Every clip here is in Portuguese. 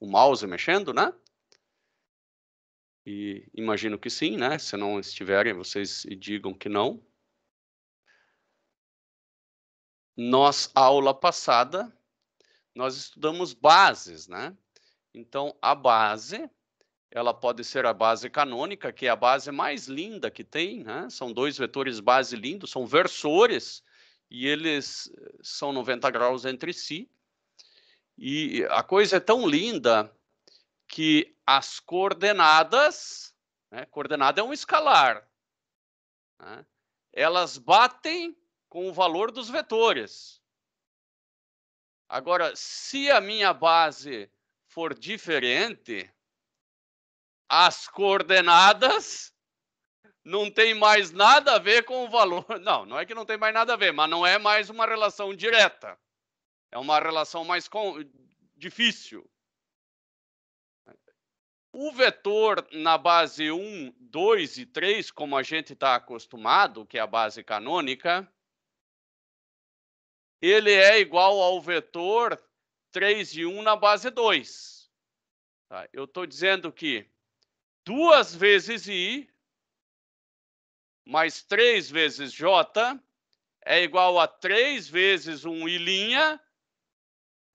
o mouse mexendo, né? E imagino que sim, né? Se não estiverem, vocês digam que não. Aula passada, nós estudamos bases, né? Então, a base, ela pode ser a base canônica, que é a base mais linda que tem, né? São dois vetores base lindos, são versores, e eles são 90 graus entre si. E a coisa é tão linda que as coordenadas, né? Coordenada é um escalar, né? Elas batem com o valor dos vetores. Agora, se a minha base for diferente, as coordenadas não tem mais nada a ver com o valor. Não, não é que não tem mais nada a ver, mas não é mais uma relação direta. É uma relação mais difícil. O vetor na base 1, 2 e 3, como a gente está acostumado, que é a base canônica, ele é igual ao vetor 3 e 1 na base 2. Tá? Eu estou dizendo que 2 vezes I mais 3 vezes J é igual a 3 vezes um I'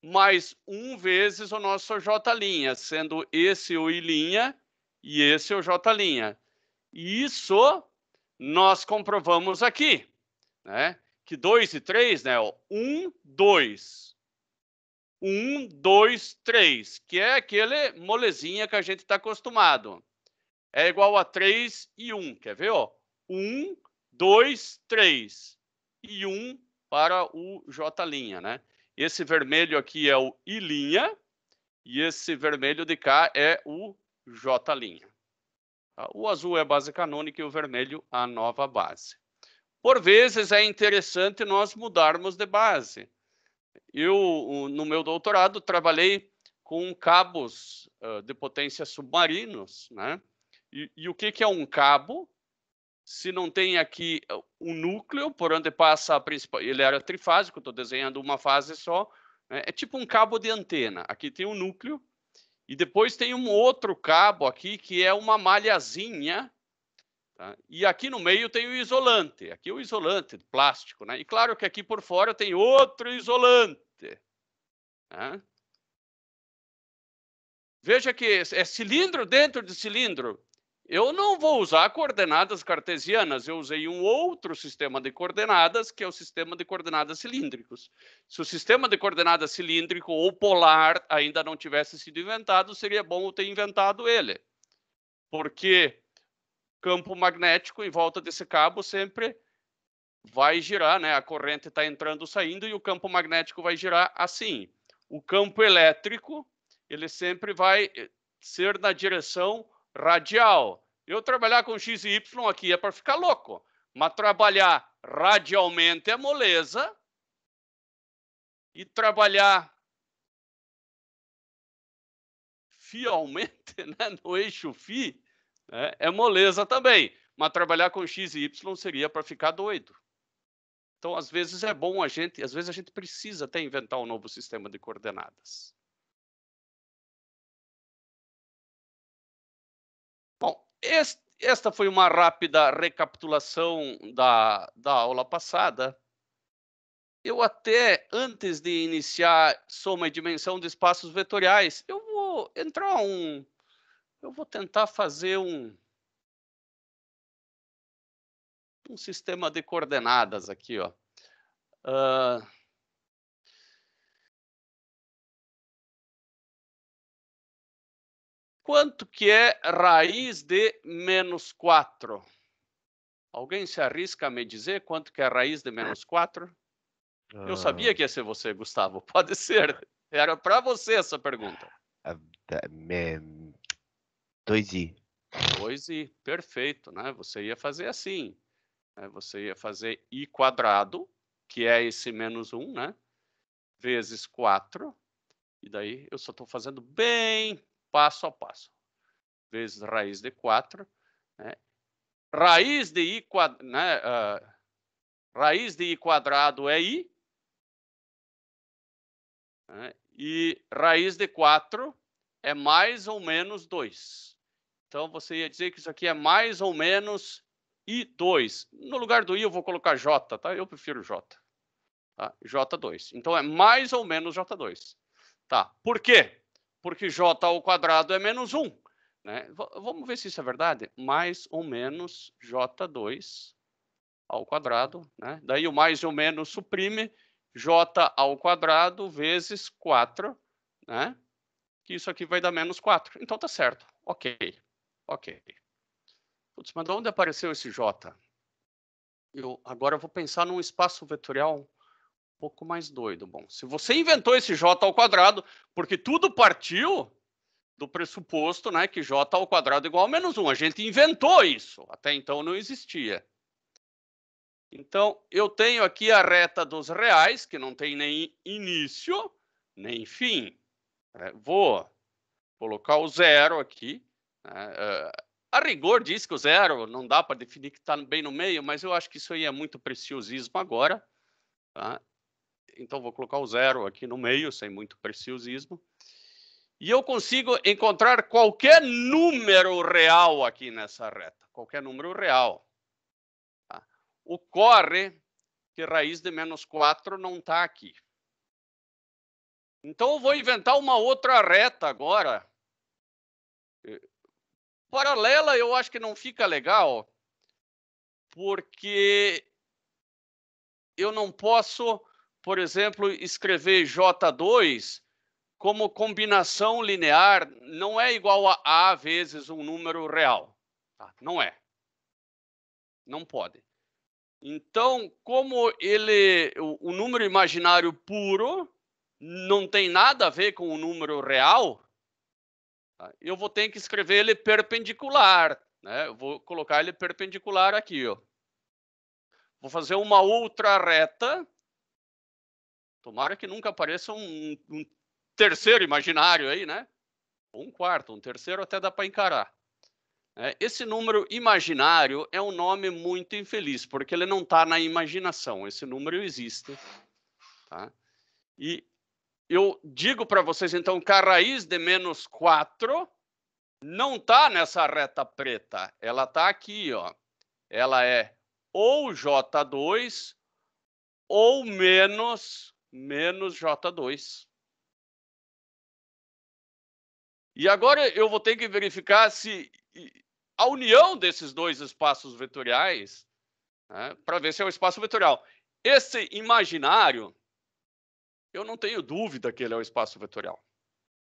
mais 1 vezes o nosso J', sendo esse o I' e esse o J'. E isso nós comprovamos aqui, né? Que 2 e 3, né? 1, 2. 1, 2, 3, que é aquele molezinha que a gente está acostumado. É igual a 3 e 1, quer ver? Ó? 1, 2, 3 e 1 para o J', né? Esse vermelho aqui é o I' e esse vermelho de cá é o J'. O azul é a base canônica e o vermelho a nova base. Por vezes é interessante nós mudarmos de base. Eu, no meu doutorado, trabalhei com cabos de potência submarinos, né? E o que é um cabo? Se não tem aqui um núcleo por onde passa a principal, ele era trifásico, estou desenhando uma fase só, né? É tipo um cabo de antena. Aqui tem um núcleo e depois tem um outro cabo aqui que é uma malhazinha, tá? E aqui no meio tem o isolante. Aqui é o isolante de plástico, né? E claro que aqui por fora tem outro isolante, né? Veja que é cilindro dentro de cilindro. Eu não vou usar coordenadas cartesianas, eu usei um outro sistema de coordenadas, que é o sistema de coordenadas cilíndricos. Se o sistema de coordenadas cilíndrico ou polar ainda não tivesse sido inventado, seria bom eu ter inventado ele. Porque campo magnético em volta desse cabo sempre vai girar, né? A corrente está entrando, saindo, e o campo magnético vai girar assim. O campo elétrico, ele sempre vai ser na direção radial. Eu trabalhar com X e Y aqui é para ficar louco, mas trabalhar radialmente é moleza, e trabalhar fialmente, né, no eixo φ, né, é moleza também, mas trabalhar com X e Y seria para ficar doido. Então, às vezes é bom às vezes a gente precisa até inventar um novo sistema de coordenadas. Bom, esta foi uma rápida recapitulação da aula passada. Eu até, antes de iniciar soma e dimensão de espaços vetoriais, eu vou tentar fazer um sistema de coordenadas aqui, ó. Quanto que é raiz de menos 4? Alguém se arrisca a me dizer quanto que é a raiz de menos 4? Eu sabia que ia ser você, Gustavo. Pode ser. Era para você essa pergunta. 2i. 2i, perfeito, né? Você ia fazer assim, né? Você ia fazer i quadrado, que é esse menos 1, né? Vezes 4, e daí eu só estou fazendo bem passo a passo. Vezes raiz de 4, né? Raiz de i quadrado, né? Raiz de i quadrado é i, né? E raiz de 4 é mais ou menos 2. Então, você ia dizer que isso aqui é mais ou menos I2. No lugar do I, eu vou colocar J, tá? Eu prefiro J. Tá? J2. Então, é mais ou menos J2. Tá. Por quê? Porque J ao quadrado é menos 1. Né? Vamos ver se isso é verdade. Mais ou menos J2 ao quadrado. Né? Daí, o mais ou menos suprime J ao quadrado vezes 4. Né? Que isso aqui vai dar menos 4. Então, tá certo. Ok. Ok. Putz, mas de onde apareceu esse J? Agora eu vou pensar num espaço vetorial um pouco mais doido. Bom, se você inventou esse J ao quadrado, porque tudo partiu do pressuposto, né, que J ao quadrado é igual a menos 1. A gente inventou isso. Até então não existia. Então, eu tenho aqui a reta dos reais, que não tem nem início, nem fim. Vou colocar o zero aqui. A rigor diz que o zero não dá para definir que está bem no meio, mas eu acho que isso aí é muito preciosismo agora. Tá? Então, vou colocar o zero aqui no meio, sem muito preciosismo. E eu consigo encontrar qualquer número real aqui nessa reta. Qualquer número real. Tá? Ocorre que raiz de menos 4 não está aqui. Então, eu vou inventar uma outra reta agora. Paralela, eu acho que não fica legal, porque eu não posso, por exemplo, escrever J2 como combinação linear, não é igual a A vezes um número real. Tá? Não é. Não pode. Então, como o número imaginário puro não tem nada a ver com o número real, tá? Eu vou ter que escrever ele perpendicular. Né? Eu vou colocar ele perpendicular aqui. Ó. Vou fazer uma outra reta. Tomara que nunca apareça um terceiro imaginário aí, né? Um quarto, um terceiro até dá para encarar. Esse número imaginário é um nome muito infeliz, porque ele não está na imaginação. Esse número existe. Tá? E eu digo para vocês, então, que a raiz de menos 4 não está nessa reta preta. Ela está aqui, ó. Ela é ou J2 ou menos J2. E agora eu vou ter que verificar se a união desses dois espaços vetoriais, né, para ver se é o espaço vetorial. Esse imaginário, eu não tenho dúvida que ele é o espaço vetorial.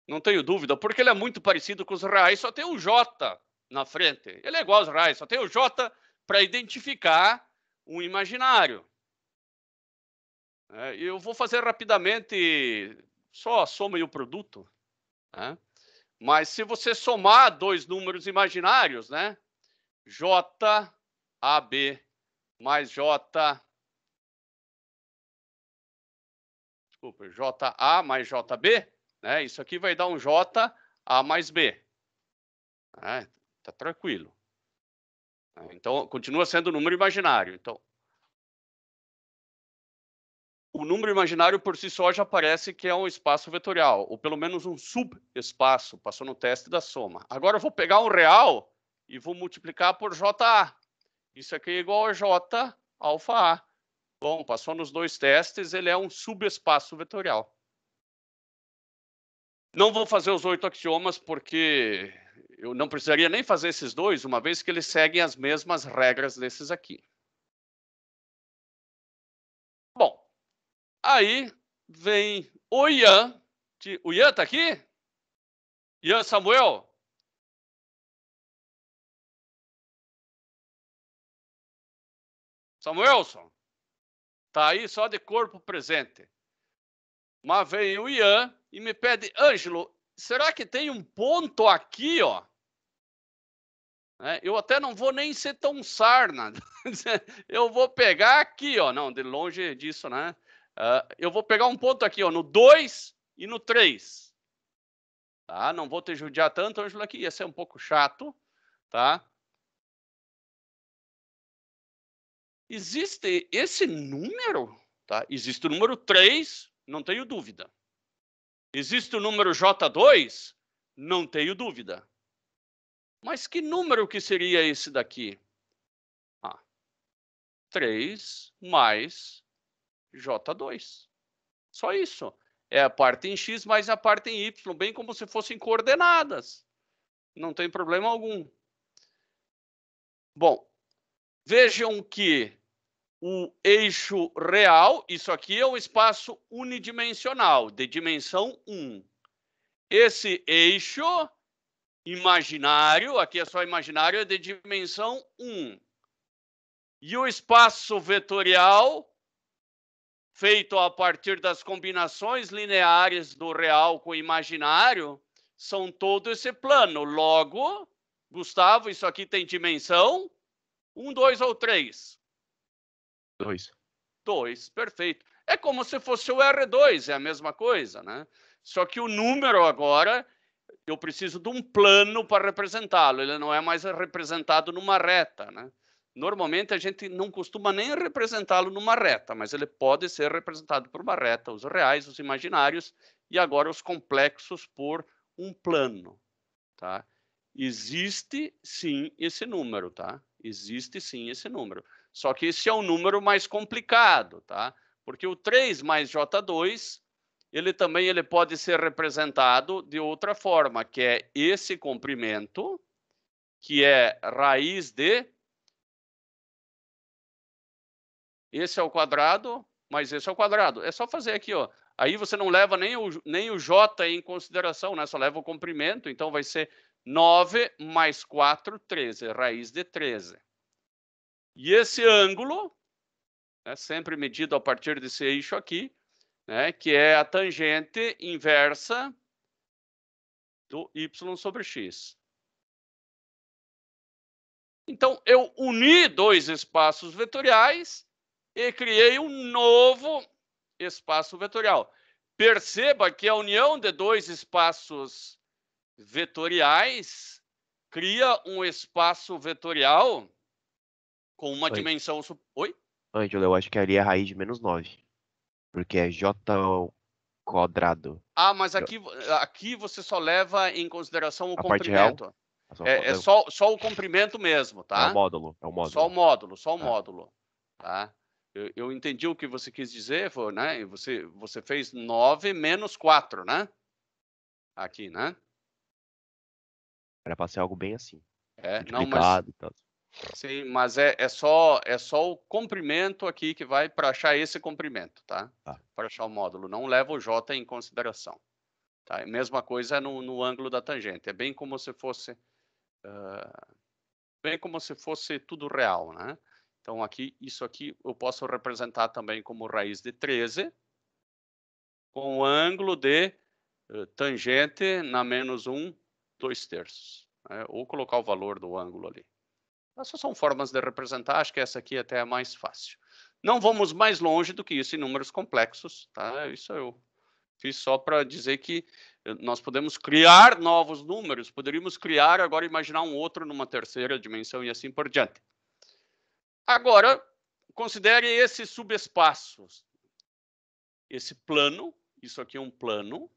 Não tenho dúvida, porque ele é muito parecido com os reais, só tem um J na frente. Ele é igual aos reais, só tem o J para identificar um imaginário. Eu vou fazer rapidamente só a soma e o produto. Né? Mas se você somar dois números imaginários, né? JAB mais JA mais JB, né? Isso aqui vai dar um JA mais B. Tá tranquilo. Então, continua sendo número imaginário. Então, o número imaginário por si só já parece que é um espaço vetorial, ou pelo menos um subespaço, passou no teste da soma. Agora eu vou pegar um real e vou multiplicar por JA. Isso aqui é igual a J alfa A. Bom, passou nos dois testes, ele é um subespaço vetorial. Não vou fazer os 8 axiomas, porque eu não precisaria nem fazer esses dois, uma vez que eles seguem as mesmas regras desses aqui. Bom, aí vem o Ian. O Ian está aqui? Ian Samuel? Samuelson? Está aí só de corpo presente. Mas vem o Ian e me pede, Ângelo, será que tem um ponto aqui, ó? Eu até não vou nem ser tão sarna. Eu vou pegar aqui, ó. Não, de longe disso, né? Eu vou pegar um ponto aqui, ó, no 2 e no 3. Tá? Não vou te judiar tanto, Ângelo, aqui ia ser um pouco chato, tá? Existe esse número, tá? Existe o número 3, não tenho dúvida. Existe o número J2, Não tenho dúvida. Mas que número que seria esse daqui? 3 mais J2. Só isso. É a parte em X mais a parte em Y, bem como se fossem coordenadas. Não tem problema algum. Bom, vejam que o eixo real, isso aqui é um espaço unidimensional, de dimensão 1. Esse eixo imaginário, aqui é só imaginário, é de dimensão 1. E o espaço vetorial, feito a partir das combinações lineares do real com o imaginário, são todo esse plano. Logo, Gustavo, isso aqui tem dimensão 1, 2 ou 3? 2. 2, perfeito. É como se fosse o R2, é a mesma coisa, né? Só que o número agora, eu preciso de um plano para representá-lo. Ele não é mais representado numa reta, né? Normalmente a gente não costuma nem representá-lo numa reta, mas ele pode ser representado por uma reta, os reais, os imaginários e agora os complexos por um plano, tá? Existe sim esse número, tá? Existe sim esse número. Só que esse é um número mais complicado, tá? Porque o 3 mais J2, ele também pode ser representado de outra forma, que é esse comprimento, que é raiz de... Esse é o quadrado, mais esse é o quadrado. É só fazer aqui, ó. Aí você não leva nem o J em consideração, né? Só leva o comprimento, então vai ser 9 mais 4, 13, raiz de 13. E esse ângulo, né, sempre medido a partir desse eixo aqui, né, que é a tangente inversa do y sobre x. Então, eu uni dois espaços vetoriais e criei um novo espaço vetorial. Perceba que a união de dois espaços vetoriais cria um espaço vetorial com uma dimensão... Oi? Ângelo, eu acho que ali é a raiz de menos 9. Porque é J quadrado. Ah, mas aqui você só leva em consideração o A parte real? comprimento. É só o comprimento mesmo, tá? É o módulo. Só o módulo, só o módulo. Tá? Eu entendi o que você quis dizer, né? Você fez 9 menos 4, né? Aqui, né? Era pra ser algo bem assim. Não, mas... e tal. Sim, mas é só o comprimento aqui que vai para achar esse comprimento, tá? Para achar o módulo. Não leva o J em consideração. Tá? A mesma coisa no ângulo da tangente. É bem como se fosse... bem como se fosse tudo real, né? Então, aqui, isso aqui eu posso representar também como raiz de 13, com o ângulo de tangente na menos 1, 2/3. Né? Ou colocar o valor do ângulo ali. Essas são formas de representar, acho que essa aqui até é mais fácil. Não vamos mais longe do que isso em números complexos, tá? Isso eu fiz só para dizer que nós podemos criar novos números, poderíamos criar, agora imaginar um outro numa terceira dimensão e assim por diante. Agora, considere esses subespaços. Esse plano, isso aqui é um plano.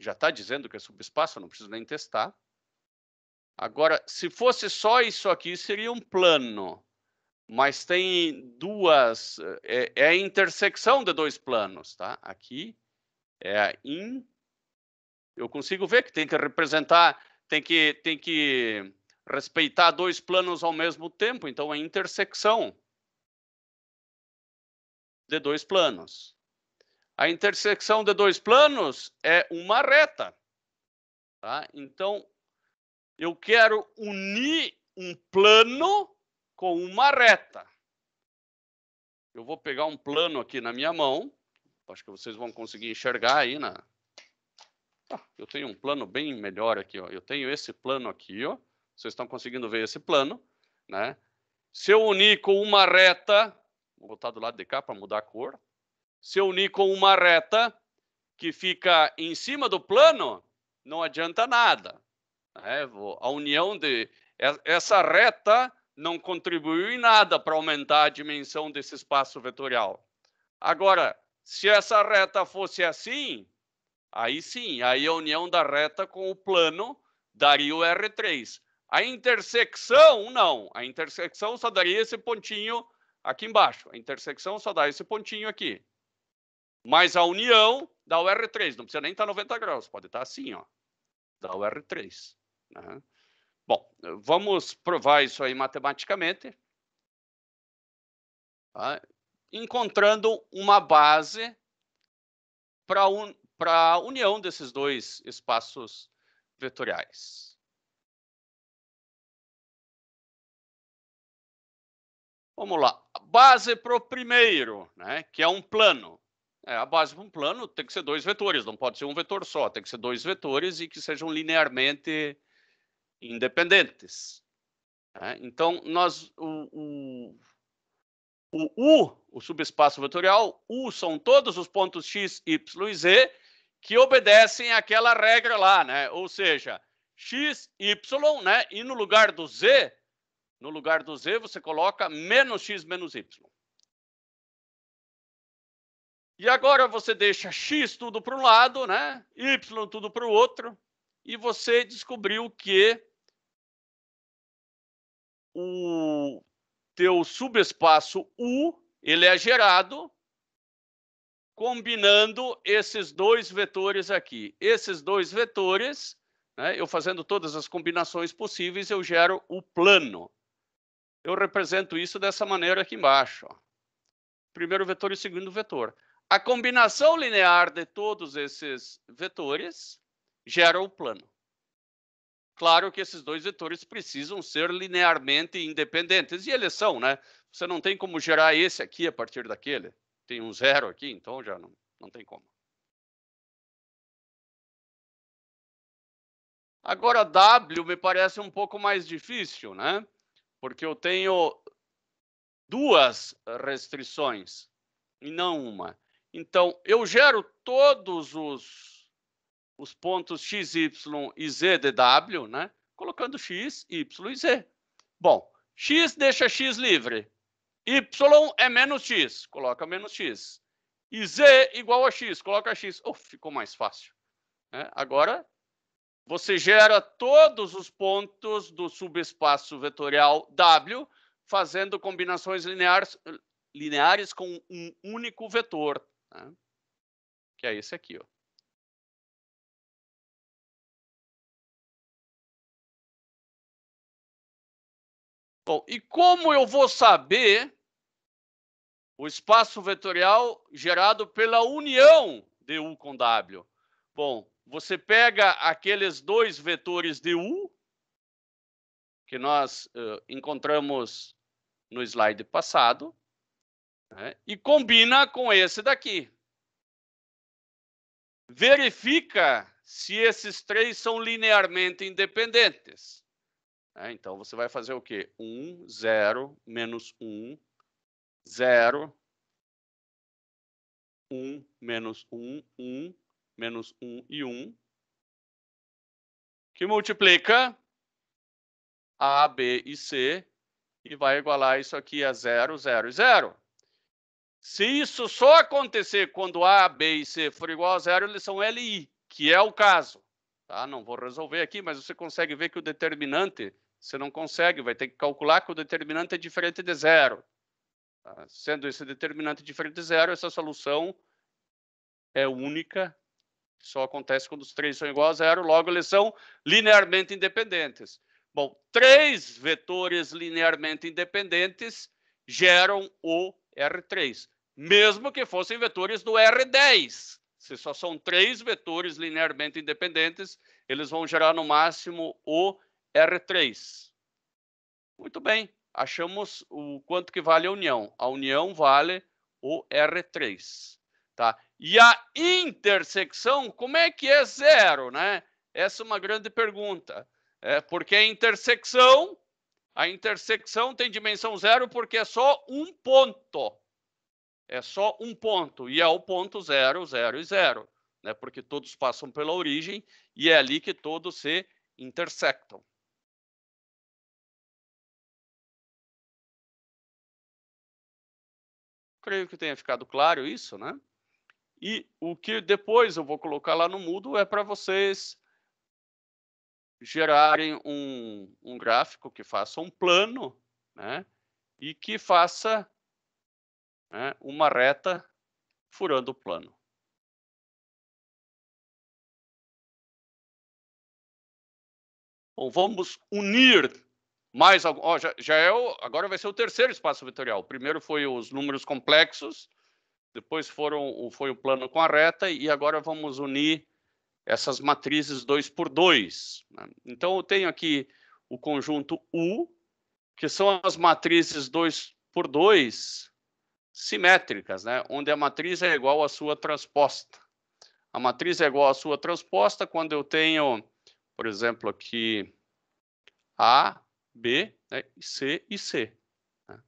Já está dizendo que é subespaço, não preciso nem testar. Agora, se fosse só isso aqui, seria um plano. Mas tem duas... É a intersecção de dois planos, tá? Aqui é a eu consigo ver que tem que representar... Tem que respeitar dois planos ao mesmo tempo. Então, é a intersecção de dois planos. A intersecção de dois planos é uma reta. Tá? Então, eu quero unir um plano com uma reta. Eu vou pegar um plano aqui na minha mão. Acho que vocês vão conseguir enxergar aí. Eu tenho um plano bem melhor aqui. Ó. Eu tenho esse plano aqui. Ó. Vocês estão conseguindo ver esse plano. Né? Se eu unir com uma reta... Vou botar do lado de cá para mudar a cor. Se eu unir com uma reta que fica em cima do plano, não adianta nada. A união de... Essa reta não contribuiu em nada para aumentar a dimensão desse espaço vetorial. Agora, se essa reta fosse assim, Aí sim, aí a união da reta com o plano daria o R3. A intersecção, não. A intersecção só daria esse pontinho aqui embaixo. A intersecção só dá esse pontinho aqui. Mas a união dá o R3. Não precisa nem estar 90 graus. Pode estar assim, ó. Dá o R3. Né? Bom, vamos provar isso aí matematicamente. Tá? Encontrando uma base para a união desses dois espaços vetoriais. Vamos lá. Base para o primeiro, né, que é um plano. A base para um plano tem que ser dois vetores, não pode ser um vetor só, tem que ser dois vetores e que sejam linearmente independentes. Né? Então, o subespaço vetorial, U são todos os pontos x, y e z que obedecem àquela regra lá, né? Ou seja, x, y, né? E no lugar do z você coloca menos x menos y. E agora você deixa x tudo para um lado, né? Y tudo para o outro, e você descobriu que o teu subespaço U, ele é gerado combinando esses dois vetores aqui. Esses dois vetores, né, eu fazendo todas as combinações possíveis, eu gero o plano. Eu represento isso dessa maneira aqui embaixo. Ó. Primeiro vetor e segundo vetor. A combinação linear de todos esses vetores gera o plano. Claro que esses dois vetores precisam ser linearmente independentes, e eles são, né? Você não tem como gerar esse aqui a partir daquele. Tem um zero aqui, então já não tem como. Agora, W me parece um pouco mais difícil, né? Porque eu tenho duas restrições e não uma. Então, eu gero todos os pontos x, y e z de W, né? Colocando x, y e z. Bom, x deixa x livre. Y é menos x, coloca menos x. E z igual a x, coloca x. Ficou mais fácil. Agora, você gera todos os pontos do subespaço vetorial W fazendo combinações lineares com um único vetor, né? Que é esse aqui. Ó. Bom, e como eu vou saber o espaço vetorial gerado pela união de U com W? Bom, você pega aqueles dois vetores de U que nós encontramos no slide passado, né, e combina com esse daqui. Verifica se esses três são linearmente independentes. Então, você vai fazer o quê? 1, 0, menos 1, 0, 1, menos 1, 1, menos 1 e 1, que multiplica A, B e C, e vai igualar isso aqui a 0, 0 e 0. Se isso só acontecer quando A, B e C for igual a 0, eles são LI, que é o caso. Tá? Não vou resolver aqui, mas você consegue ver que o determinante, você não consegue, vai ter que calcular que o determinante é diferente de 0. Tá? Sendo esse determinante diferente de 0, essa solução é única, só acontece quando os três são igual a 0, logo eles são linearmente independentes. Bom, três vetores linearmente independentes geram o R3, mesmo que fossem vetores do R10. Se só são três vetores linearmente independentes, eles vão gerar no máximo o R3. Muito bem, achamos o quanto que vale a união. A união vale o R3. Tá? E a intersecção, como é que é 0, né? Essa é uma grande pergunta. Porque a intersecção tem dimensão 0 porque é só um ponto. É só um ponto. E é o ponto 0, 0 e 0. Né? Porque todos passam pela origem e é ali que todos se intersectam. Creio que tenha ficado claro isso, né? E o que depois eu vou colocar lá no Moodle é para vocês gerarem um gráfico que faça um plano, né? E que faça, né, uma reta furando o plano. Bom, vamos unir mais algum. Ó, agora vai ser o terceiro espaço vetorial. O primeiro foi os números complexos, depois foi o plano com a reta, e agora vamos unir essas matrizes 2 por 2. Né? Então, eu tenho aqui o conjunto U, que são as matrizes 2 por 2 simétricas, né? Onde a matriz é igual à sua transposta. A matriz é igual à sua transposta quando eu tenho, por exemplo, aqui A, B, né, C e C. Né?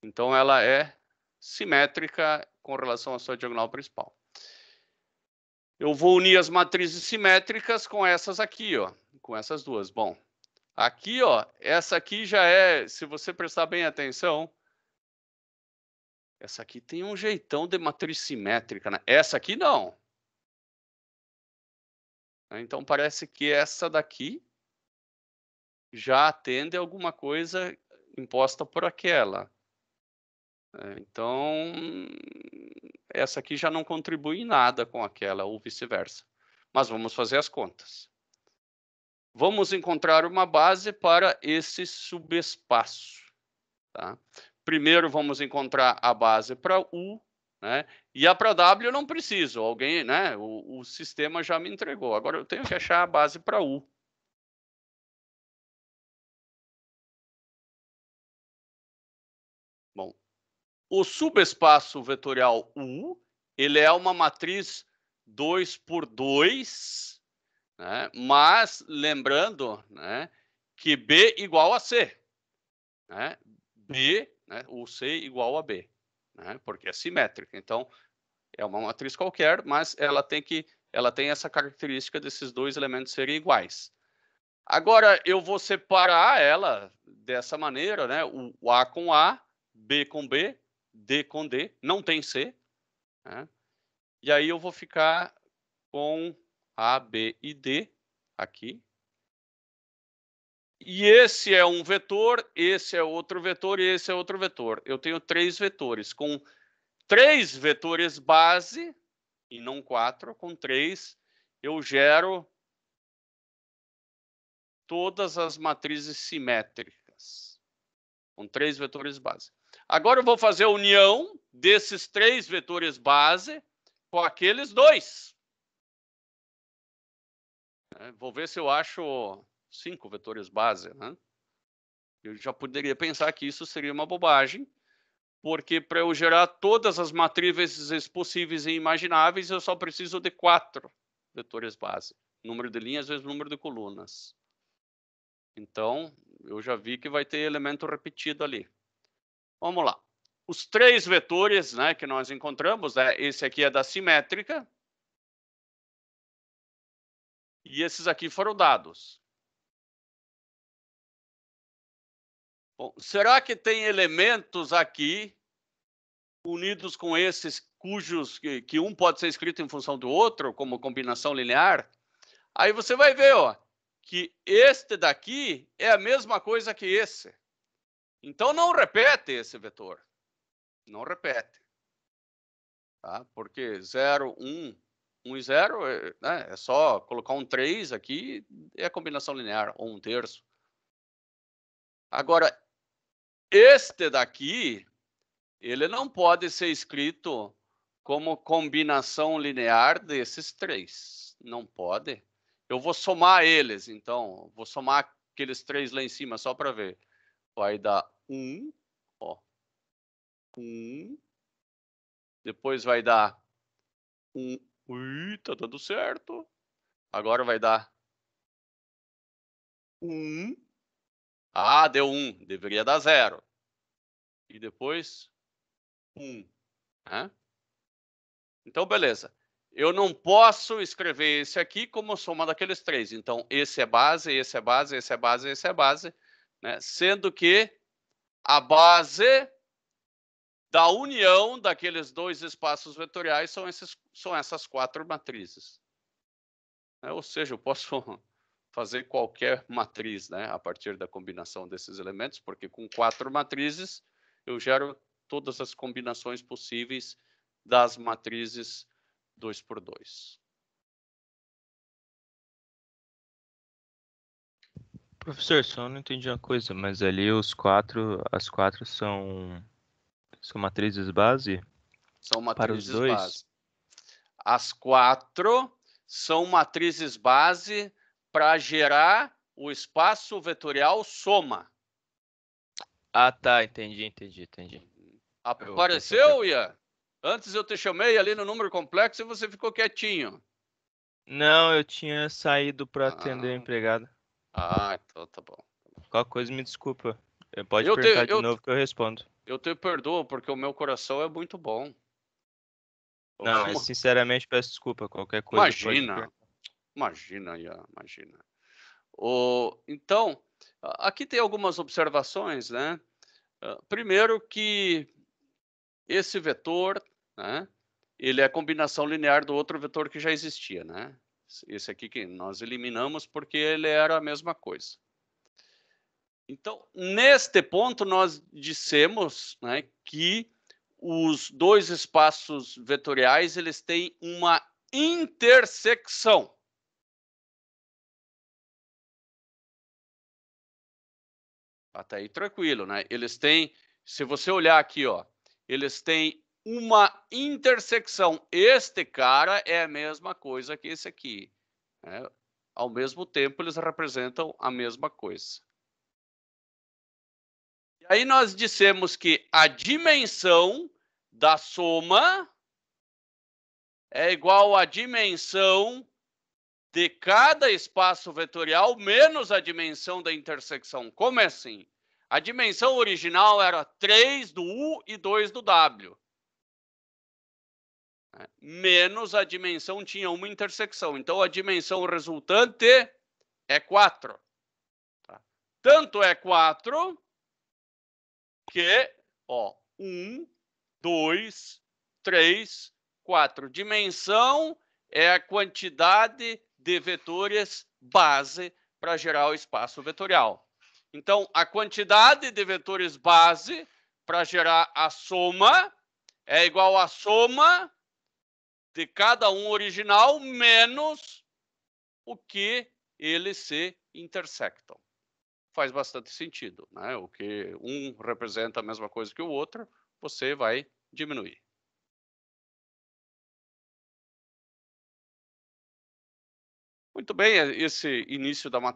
Então, ela é simétrica com relação à sua diagonal principal. Eu vou unir as matrizes simétricas com essas aqui, ó, com essas duas. Bom, aqui, ó, essa aqui já é, se você prestar bem atenção, essa aqui tem um jeitão de matriz simétrica, né? Essa aqui não. Então, parece que essa daqui já atende a alguma coisa imposta por aquela. Então, essa aqui já não contribui em nada com aquela, ou vice-versa. Mas vamos fazer as contas. Vamos encontrar uma base para esse subespaço. Tá? Primeiro, vamos encontrar a base para U, né? E a para W eu não preciso. Alguém, né? O sistema já me entregou. Agora eu tenho que achar a base para U. Bom, o subespaço vetorial U, ele é uma matriz 2 por 2, né? Mas lembrando, né, que B igual a C, né? B, né, o C igual a B, né? Porque é simétrica. Então, é uma matriz qualquer, mas ela tem essa característica desses dois elementos serem iguais. Agora, eu vou separar ela dessa maneira, né? O A com A, B com B, D com D, não tem C, né? E aí eu vou ficar com A, B e D aqui. E esse é um vetor, esse é outro vetor e esse é outro vetor. Eu tenho 3 vetores. Com 3 vetores base, e não 4, com 3, eu gero todas as matrizes simétricas. Com 3 vetores base. Agora eu vou fazer a união desses 3 vetores base com aqueles 2. Vou ver se eu acho 5 vetores base, né? Eu já poderia pensar que isso seria uma bobagem, porque para eu gerar todas as matrizes possíveis e imagináveis, eu só preciso de 4 vetores base. Número de linhas vezes número de colunas. Então, eu já vi que vai ter elemento repetido ali. Vamos lá. Os 3 vetores, né, que nós encontramos, né, esse aqui é da simétrica. E esses aqui foram dados. Bom, será que tem elementos aqui unidos com esses cujos que um pode ser escrito em função do outro, como combinação linear? Aí você vai ver, ó, que este daqui é a mesma coisa que esse. Então não repete esse vetor. Não repete. Tá? Porque 0, 1, 1 e 0, né, é só colocar um 3 aqui, é a combinação linear, ou um terço. Agora, este daqui, ele não pode ser escrito como combinação linear desses 3. Não pode. Eu vou somar eles, então. Vou somar aqueles 3 lá em cima, só para ver. Vai dar 1, ó. 1. Depois vai dar 1. Ui, tá dando certo. Agora vai dar 1. Ah, deu 1. Deveria dar 0. E depois 1. Né? Então, beleza. Eu não posso escrever esse aqui como soma daqueles 3. Então, esse é base, esse é base, esse é base, esse é base. Né? Sendo que a base da união daqueles dois espaços vetoriais são essas 4 matrizes. Ou seja, eu posso fazer qualquer matriz, né, a partir da combinação desses elementos, porque com 4 matrizes eu gero todas as combinações possíveis das matrizes 2×2. Professor, só não entendi uma coisa, mas ali as quatro são matrizes base? São para os matrizes dois? base. As 4 são matrizes base para gerar o espaço vetorial soma. Ah, tá, entendi. Apareceu, Ian? Antes eu te chamei ali no número complexo e você ficou quietinho. Não, eu tinha saído para atender a empregada. Então tá bom. Qualquer coisa, me desculpa. Pode perguntar de novo que eu respondo. Eu te perdoo, porque o meu coração é muito bom. Não, mas sinceramente peço desculpa. Qualquer coisa Imagina, Ian, imagina. Então, aqui tem algumas observações, né? Primeiro que esse vetor, né, ele é a combinação linear do outro vetor que já existia, né? Esse aqui que nós eliminamos porque ele era a mesma coisa. Então, neste ponto, nós dissemos, né, que os dois espaços vetoriais eles têm uma intersecção. Até aí tranquilo, né? Eles têm, se você olhar aqui, ó, eles têm uma intersecção. Este cara é a mesma coisa que esse aqui, né? Ao mesmo tempo, eles representam a mesma coisa. E aí nós dissemos que a dimensão da soma é igual à dimensão de cada espaço vetorial menos a dimensão da intersecção. Como é assim? A dimensão original era 3 do U e 2 do W. Menos a dimensão tinha uma intersecção. Então, a dimensão resultante é 4. Tanto é 4 que, 1, 2, 3, 4. Dimensão é a quantidade de vetores base para gerar o espaço vetorial. Então, a quantidade de vetores base para gerar a soma é igual à soma de cada um original menos o que eles se intersectam. Faz bastante sentido, né? O que um representa a mesma coisa que o outro, você vai diminuir. Muito bem, esse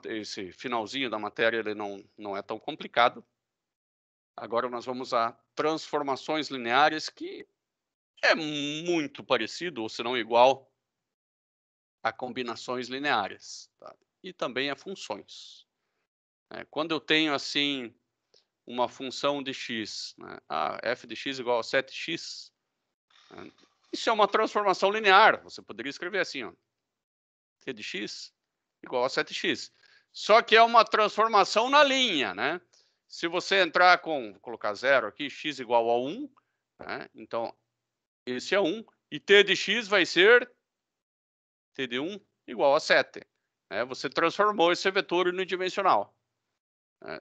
esse finalzinho da matéria, ele não é tão complicado. Agora nós vamos a transformações lineares, que é muito parecido, ou se não igual, a combinações lineares, tá? E também a funções. Quando eu tenho, assim, uma função de x, né? F de x igual a 7x, né? Isso é uma transformação linear. Você poderia escrever assim, ó, t de x igual a 7x. Só que é uma transformação na linha, né? Se você entrar vou colocar 0 aqui, x igual a 1, né? Então, esse é 1, e t de x vai ser t de 1 igual a 7. Você transformou esse vetor unidimensional.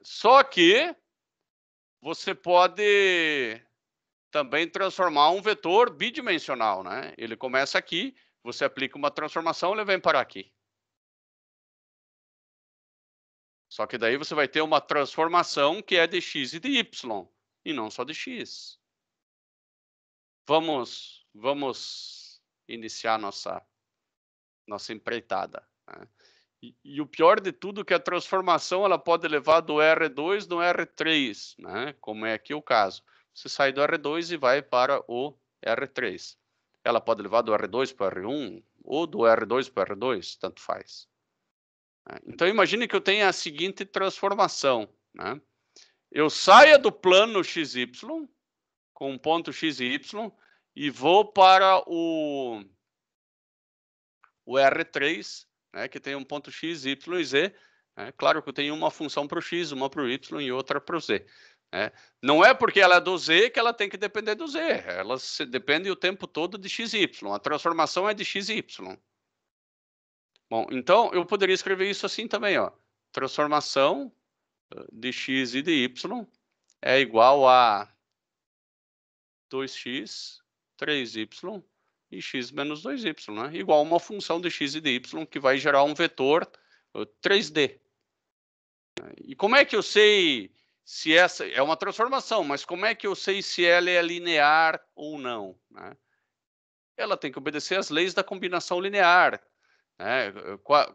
Só que você pode também transformar um vetor bidimensional, né? Ele começa aqui, você aplica uma transformação, ele vem parar aqui. Só que daí você vai ter uma transformação que é de x e de y, e não só de x. Vamos iniciar nossa empreitada, né? E o pior de tudo é que a transformação ela pode levar do R2 no R3, né? Como é aqui o caso. Você sai do R2 e vai para o R3. Ela pode levar do R2 para o R1 ou do R2 para o R2, tanto faz. Então, imagine que eu tenha a seguinte transformação, né? Eu saia do plano XY, com um ponto X e Y, e vou para o R3, né, que tem um ponto X, Y e Z. Claro que eu tenho uma função para o X, uma para o Y e outra para o Z. né? Não é porque ela é do Z que ela tem que depender do Z. Ela depende o tempo todo de XY. A transformação é de XY. Bom, então eu poderia escrever isso assim também, ó. Transformação de x e de y é igual a 2x, 3y e x menos 2y, né? Igual a uma função de x e de y que vai gerar um vetor 3D. E como é que eu sei se essa é uma transformação, mas como é que eu sei se ela é linear ou não, né? Ela tem que obedecer às leis da combinação linear, né?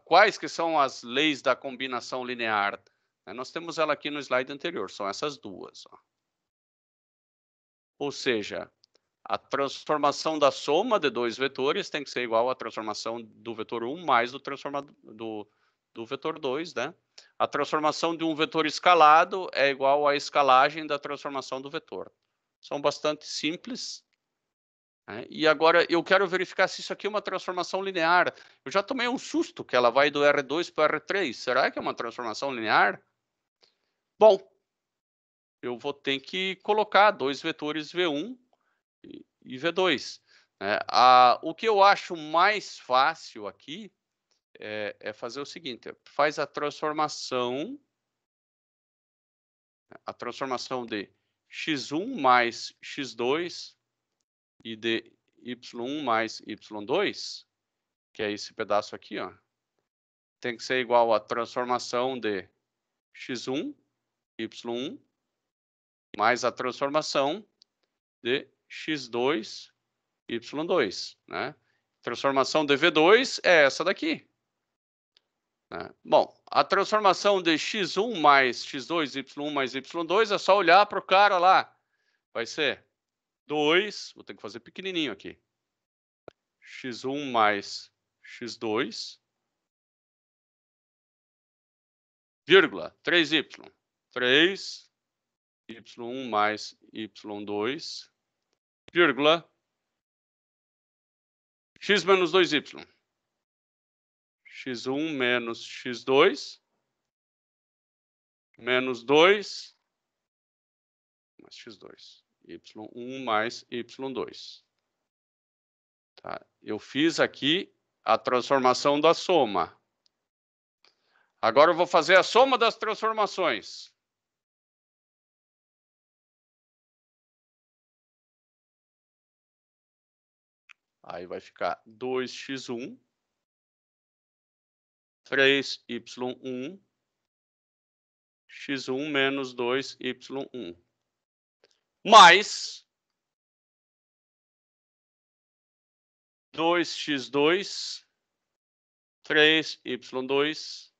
Quais que são as leis da combinação linear? Nós temos ela aqui no slide anterior, são essas duas, ó. Ou seja, a transformação da soma de dois vetores tem que ser igual à transformação do vetor 1 mais do vetor 2, né? A transformação de um vetor escalado é igual à escalagem da transformação do vetor. São bastante simples, né? E agora eu quero verificar se isso aqui é uma transformação linear. Eu já tomei um susto que ela vai do R2 para o R3. Será que é uma transformação linear? Bom, eu vou ter que colocar dois vetores V1 e V2. Né? O que eu acho mais fácil aqui é fazer o seguinte: faz a transformação de x1 mais x2 e de y1 mais y2, que é esse pedaço aqui, ó, tem que ser igual à transformação de x1, y1, mais a transformação de x2, y2, né? Transformação de V2 é essa daqui. Né? Bom, a transformação de x1 mais x2, y1 mais y2 é só olhar para o cara lá. Vai ser 2, vou ter que fazer pequenininho aqui. x1 mais x2, vírgula, 3y. 3, y1 mais y2, vírgula, x menos 2y. x1 menos x2, menos 2, mais x2. y1 mais y2. Tá? Eu fiz aqui a transformação da soma. Agora eu vou fazer a soma das transformações. Aí vai ficar 2x1, 3y1, x1 menos 2y1. Mais 2x2, 3y2,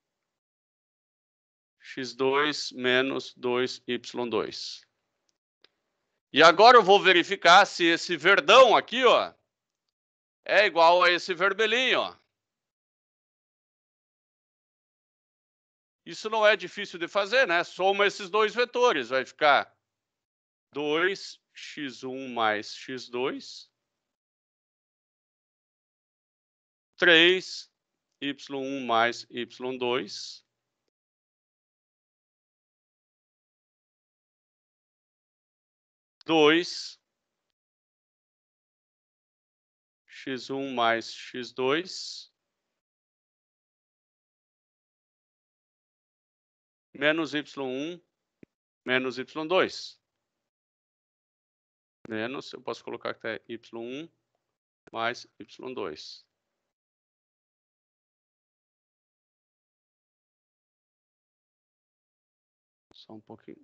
x2 menos 2y2. E agora eu vou verificar se esse verdão aqui, ó, é igual a esse vermelhinho, ó. Isso não é difícil de fazer, né? Soma esses dois vetores, vai ficar 2x1 mais x2, 3y1 mais y2, x1 mais x2, menos y1 menos y2. Menos, eu posso colocar que é y1 mais y2. Só um pouquinho.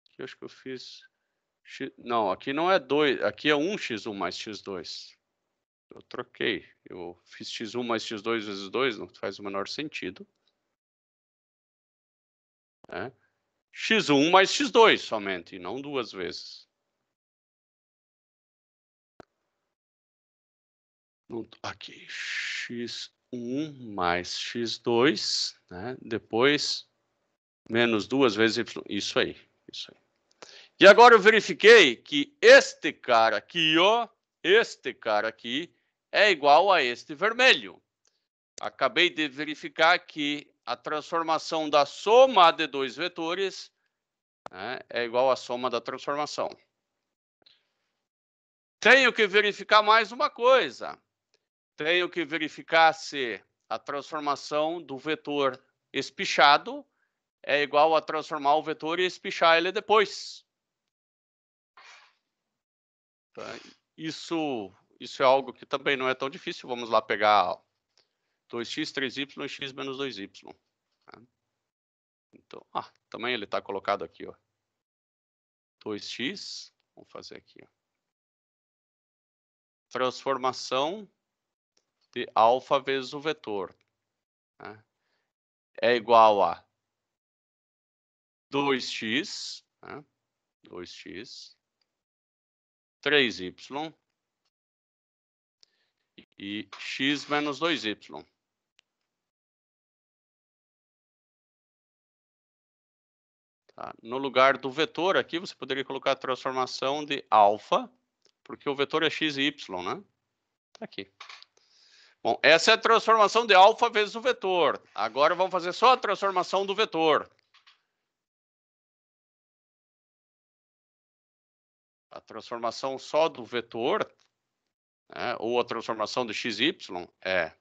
Aqui eu acho que eu fiz... Não, aqui não é 2, aqui é 1x1 mais x2. Eu troquei. Eu fiz x1 mais x2 vezes 2, não faz o menor sentido. É. x1 mais x2 somente, e não duas vezes. Aqui, x1 mais x2, né? Depois, menos duas vezes y. Isso aí, isso aí. E agora eu verifiquei que este cara aqui, ó, este cara aqui, é igual a este vermelho. Acabei de verificar que a transformação da soma de dois vetores né, é igual à soma da transformação. Tenho que verificar mais uma coisa. Tenho que verificar se a transformação do vetor espichado é igual a transformar o vetor e espichar ele depois. Tá? Isso é algo que também não é tão difícil. Vamos lá pegar 2x, 3y e x menos 2y. Tá? Então, também ele está colocado aqui, ó. 2x, vamos fazer aqui, ó. Transformação de alfa vezes o vetor, né, é igual a 2x, né, 2x, 3y e x menos 2y. Tá? No lugar do vetor aqui, você poderia colocar a transformação de alfa, porque o vetor é x e y, né? Tá aqui. Bom, essa é a transformação de alfa vezes o vetor. Agora vamos fazer só a transformação do vetor. A transformação só do vetor, né, ou a transformação de x e y, é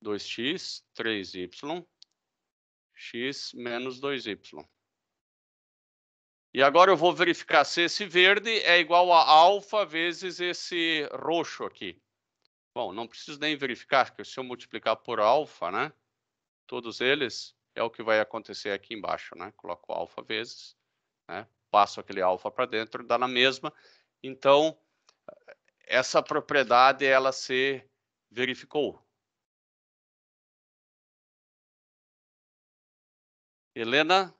2x, 3y, x menos 2y. E agora eu vou verificar se esse verde é igual a alfa vezes esse roxo aqui. Bom, não preciso nem verificar, porque se eu multiplicar por alfa, né, todos eles, é o que vai acontecer aqui embaixo, né? Coloco alfa vezes, né, passo aquele alfa para dentro, dá na mesma. Então, essa propriedade, ela se verificou. Helena,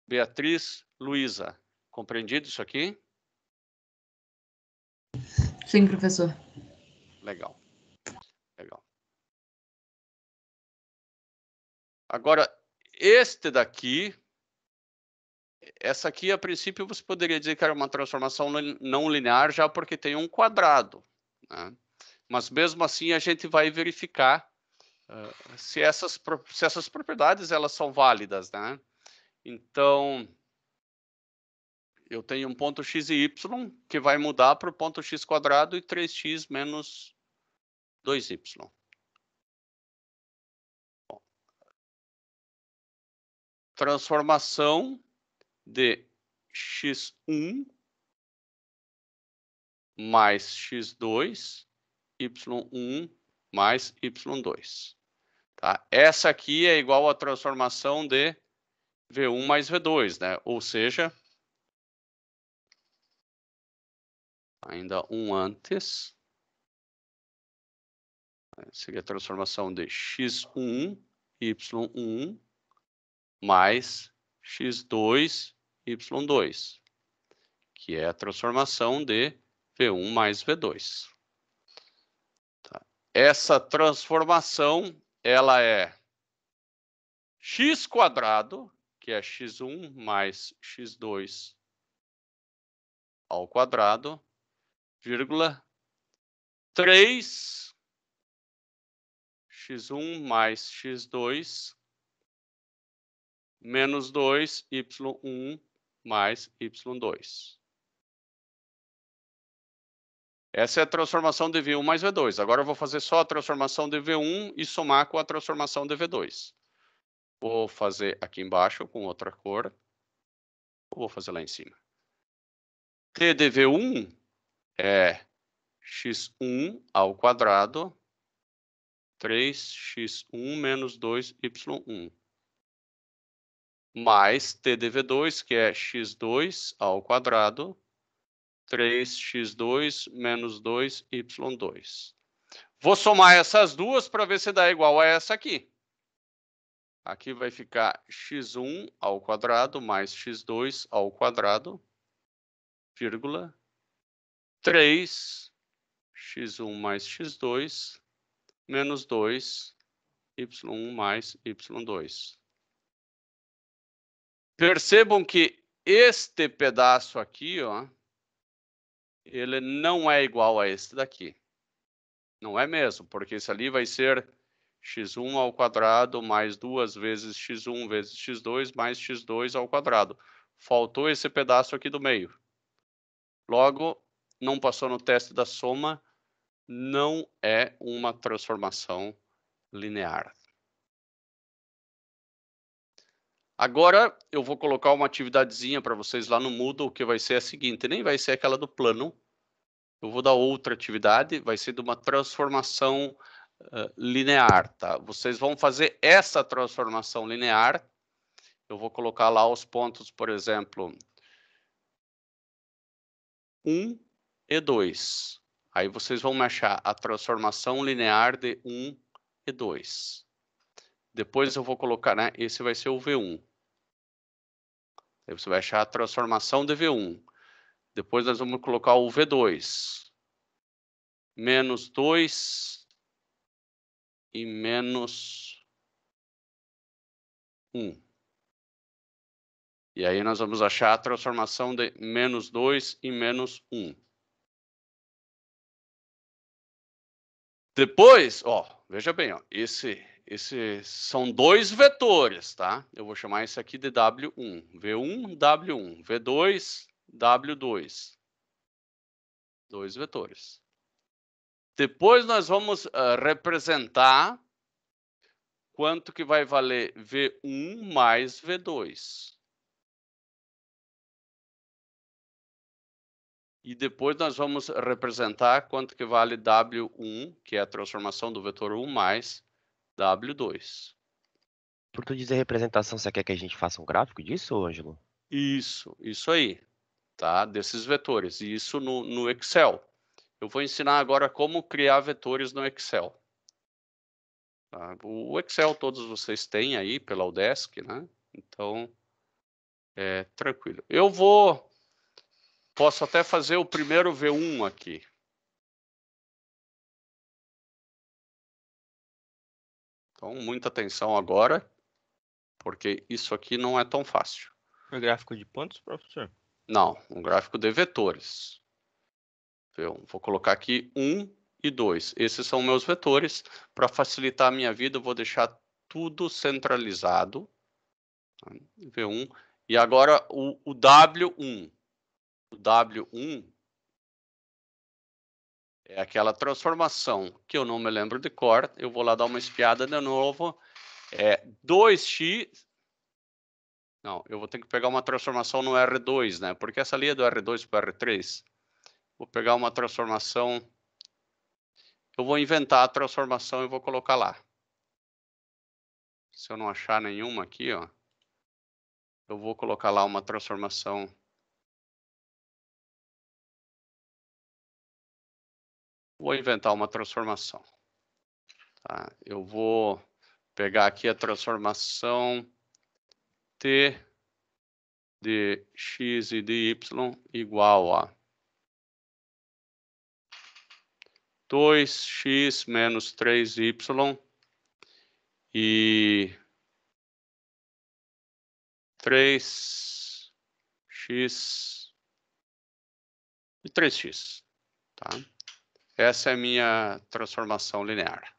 Beatriz, Luísa, compreendido isso aqui? Sim, professor. Legal. Legal. Agora, este daqui, essa aqui, a princípio, você poderia dizer que era uma transformação não linear, já porque tem um quadrado, né? Mas, mesmo assim, a gente vai verificar se essas propriedades elas são válidas, né? Então, eu tenho um ponto x e y que vai mudar para o ponto x quadrado e 3x menos 2y. Bom, transformação de x1 mais x2, y1 mais y2. Tá? Essa aqui é igual à transformação de V1 mais V2, né? Ou seja, ainda um antes, seria a transformação de x1, y1 mais x2, y2, que é a transformação de V1 mais V2. Tá? Essa transformação, ela é x quadrado, que é x1 mais x2 ao quadrado, vírgula, 3 x1 mais x2 menos 2 y1 mais y2. Essa é a transformação de V1 mais V2. Agora eu vou fazer só a transformação de V1 e somar com a transformação de V2. Vou fazer aqui embaixo com outra cor. Vou fazer lá em cima. T de V1 é x1 ao quadrado, 3x1 menos 2y1. Mais T de V2, que é x2 ao quadrado, 3x2 menos 2y2. Vou somar essas duas para ver se dá igual a essa aqui. Aqui vai ficar x1 ao quadrado mais x2 ao quadrado, vírgula, 3 x1 mais x2 menos 2 y1 mais y2. Percebam que este pedaço aqui, ó, ele não é igual a este daqui. Não é mesmo, porque esse ali vai ser x1 ao quadrado mais 2 vezes x1 vezes x2 mais x2 ao quadrado. Faltou esse pedaço aqui do meio. Logo, não passou no teste da soma, não é uma transformação linear. Agora, eu vou colocar uma atividadezinha para vocês lá no Moodle, que vai ser a seguinte, nem vai ser aquela do plano, eu vou dar outra atividade, vai ser de uma transformação linear, tá? Vocês vão fazer essa transformação linear, eu vou colocar lá os pontos, por exemplo, 1 e 2. Aí vocês vão me achar a transformação linear de 1 e 2. Depois eu vou colocar, né? Esse vai ser o V1. Aí você vai achar a transformação de V1. Depois nós vamos colocar o V2. Menos 2 e menos 1. E aí nós vamos achar a transformação de menos 2 e menos 1. Depois, ó, veja bem, ó, esse são dois vetores, tá? Eu vou chamar esse aqui de W1. V1, W1. V2, W2. Dois vetores. Depois nós vamos representar quanto que vai valer V1 mais V2. E depois nós vamos representar quanto que vale W1, que é a transformação do vetor 1 mais W2. Por tu dizer representação, você quer que a gente faça um gráfico disso, Ângelo? Isso aí, tá? Desses vetores. E isso no Excel. Eu vou ensinar agora como criar vetores no Excel. Tá? O Excel todos vocês têm aí pela Udesc, né? Então, tranquilo. Posso até fazer o primeiro V1 aqui. Então, muita atenção agora, porque isso aqui não é tão fácil. É gráfico de pontos, professor? Não, um gráfico de vetores. V1. Vou colocar aqui 1 e 2. Esses são meus vetores. Para facilitar a minha vida, eu vou deixar tudo centralizado. V1. E agora o W1. O W1 é aquela transformação que eu não me lembro de cor. Eu vou lá dar uma espiada de novo. É 2x... Não, eu vou ter que pegar uma transformação no R2, né? Porque essa ali é do R2 para o R3. Vou pegar uma transformação... Eu vou inventar a transformação e vou colocar lá. Se eu não achar nenhuma aqui, ó, eu vou colocar lá uma transformação. Vou inventar uma transformação. Tá? Eu vou pegar aqui a transformação T de x e de y igual a 2x menos 3y e 3x e 3x. Tá? Essa é a minha transformação linear.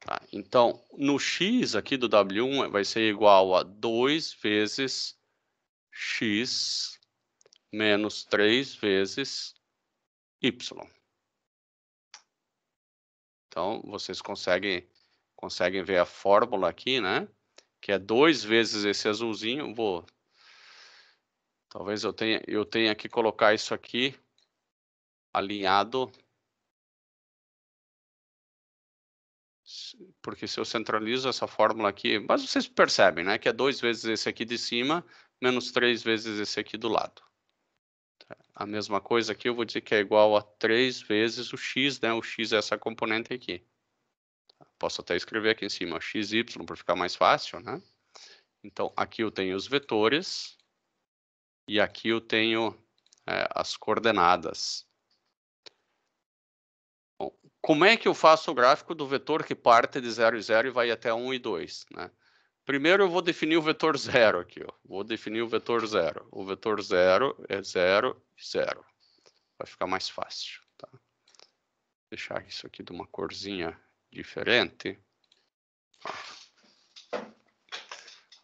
Tá? Então, no x aqui do W1 vai ser igual a 2 vezes x menos 3 vezes y. Então, vocês conseguem ver a fórmula aqui, né? Que é 2 vezes esse azulzinho. Talvez eu tenha que colocar isso aqui alinhado. Porque se eu centralizo essa fórmula aqui, mas vocês percebem, né? Que é 2 vezes esse aqui de cima, menos 3 vezes esse aqui do lado. A mesma coisa aqui, eu vou dizer que é igual a 3 vezes o x, né? O x é essa componente aqui. Posso até escrever aqui em cima, xy, para ficar mais fácil, né? Então, aqui eu tenho os vetores, e aqui eu tenho as coordenadas. Bom, como é que eu faço o gráfico do vetor que parte de 0 e 0 e vai até 1 e 2, né? Primeiro eu vou definir o vetor 0 aqui, ó. Vou definir o vetor 0. O vetor 0 é 0 e 0. Vai ficar mais fácil, tá? Vou deixar isso aqui de uma corzinha diferente.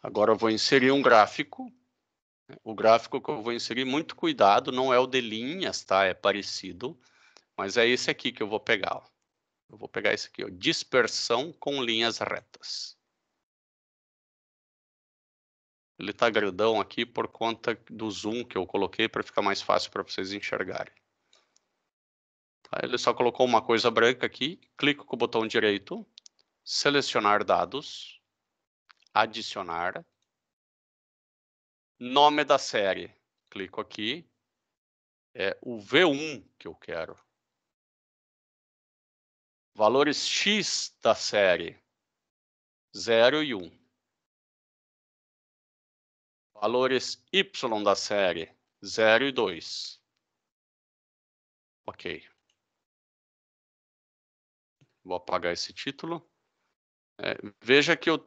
Agora eu vou inserir um gráfico. O gráfico que eu vou inserir, muito cuidado, não é o de linhas, tá? É parecido, mas é esse aqui que eu vou pegar. Ó. Eu vou pegar esse aqui, ó, dispersão com linhas retas. Ele está grandão aqui por conta do zoom que eu coloquei para ficar mais fácil para vocês enxergarem. Tá? Ele só colocou uma coisa branca aqui, clico com o botão direito, selecionar dados, adicionar, nome da série, clico aqui, é o V1 que eu quero. Valores X da série, 0 e 1. Valores Y da série, 0 e 2. Ok. Vou apagar esse título. Veja que eu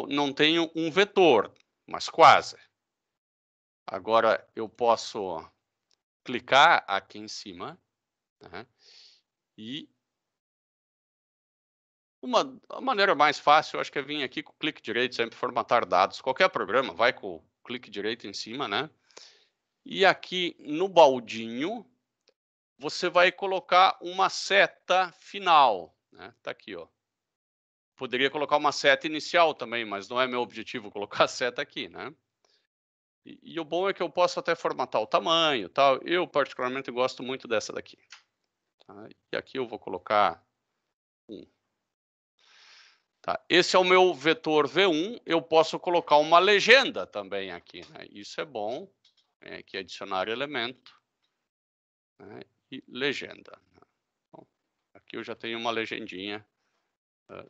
não tenho um vetor, mas quase. Agora eu posso clicar aqui em cima, né, e a maneira mais fácil, eu acho que é vir aqui com o clique direito, sempre formatar dados. Qualquer programa vai com o clique direito em cima, né? E aqui no baldinho, você vai colocar uma seta final, né? Tá aqui, ó. Poderia colocar uma seta inicial também, mas não é meu objetivo colocar a seta aqui, né? E o bom é que eu posso até formatar o tamanho, tal. Eu particularmente gosto muito dessa daqui. Tá? E aqui eu vou colocar 1. Tá? Esse é o meu vetor V1. Eu posso colocar uma legenda também aqui, né? Isso é bom. Vem aqui adicionar elemento, né? E legenda. Bom, aqui eu já tenho uma legendinha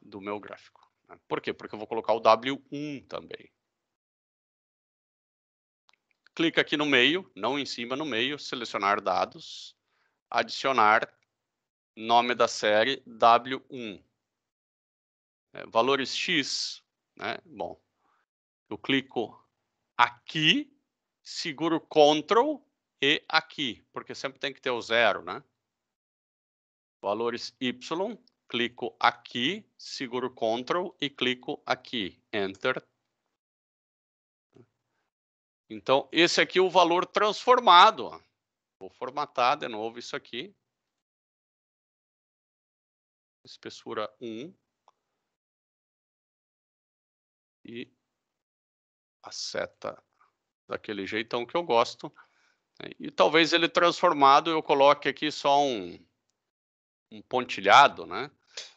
do meu gráfico. Né? Por quê? Porque eu vou colocar o W1 também. Clica aqui no meio, não em cima, no meio, selecionar dados, adicionar nome da série W1. Valores X, né? Bom, eu clico aqui, seguro Ctrl e aqui, porque sempre tem que ter o 0, né? Valores Y, clico aqui, seguro Ctrl e clico aqui, Enter. Então, esse aqui é o valor transformado. Vou formatar de novo isso aqui. Espessura 1. E a seta daquele jeitão que eu gosto. E talvez ele transformado eu coloque aqui só um pontilhado, né?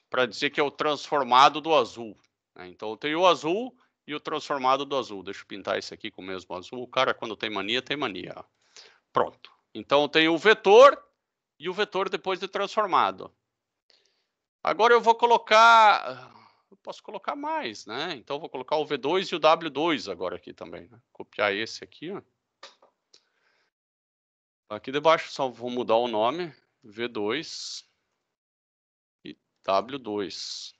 Para dizer que é o transformado do azul. Né? Então eu tenho o azul e o transformado do azul. Deixa eu pintar esse aqui com o mesmo azul. O cara, quando tem mania, tem mania. Ó. Pronto. Então eu tenho o vetor e o vetor depois de transformado. Agora eu vou colocar. Eu posso colocar mais, né? Então eu vou colocar o V2 e o W2 agora aqui também. Né? Copiar esse aqui, ó. Aqui debaixo só vou mudar o nome, V2 e W2.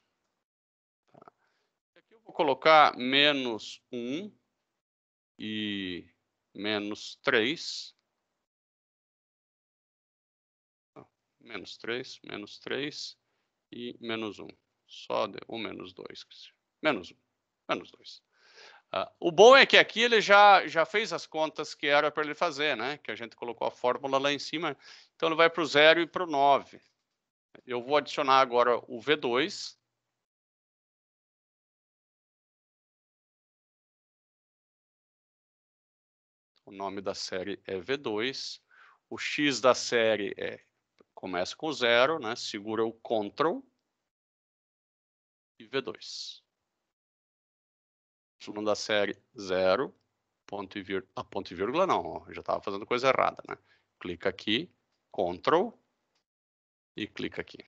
Aqui eu vou colocar menos 1 e menos 3. Menos 3 e menos 1. Só o menos 2. Menos 1, menos 2. O bom é que aqui ele já fez as contas que era para ele fazer, né? Que a gente colocou a fórmula lá em cima. Então ele vai para o 0 e para o 9. Eu vou adicionar agora o V2. O nome da série é V2. O X da série começa com 0, né? Segura o Ctrl e V2. Y da série 0. Ponto e vírgula não, ó, já estava fazendo coisa errada, né? Clica aqui, Ctrl e clica aqui.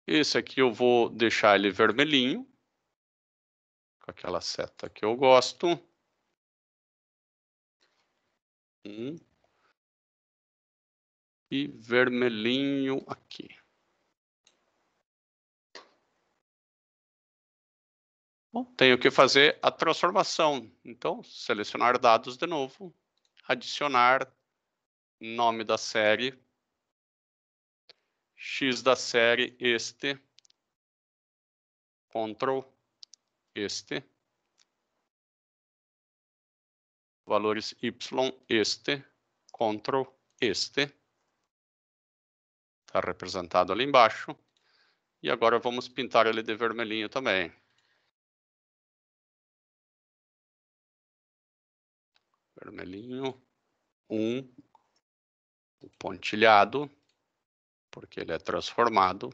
Esse aqui eu vou deixar ele vermelhinho, com aquela seta que eu gosto. E vermelhinho aqui. Bom, tenho que fazer a transformação. Então, selecionar dados de novo, adicionar nome da série, X da série este, Ctrl este. Valores y este. Ctrl este. Está representado ali embaixo. E agora vamos pintar ele de vermelhinho também. Vermelhinho. O pontilhado, porque ele é transformado.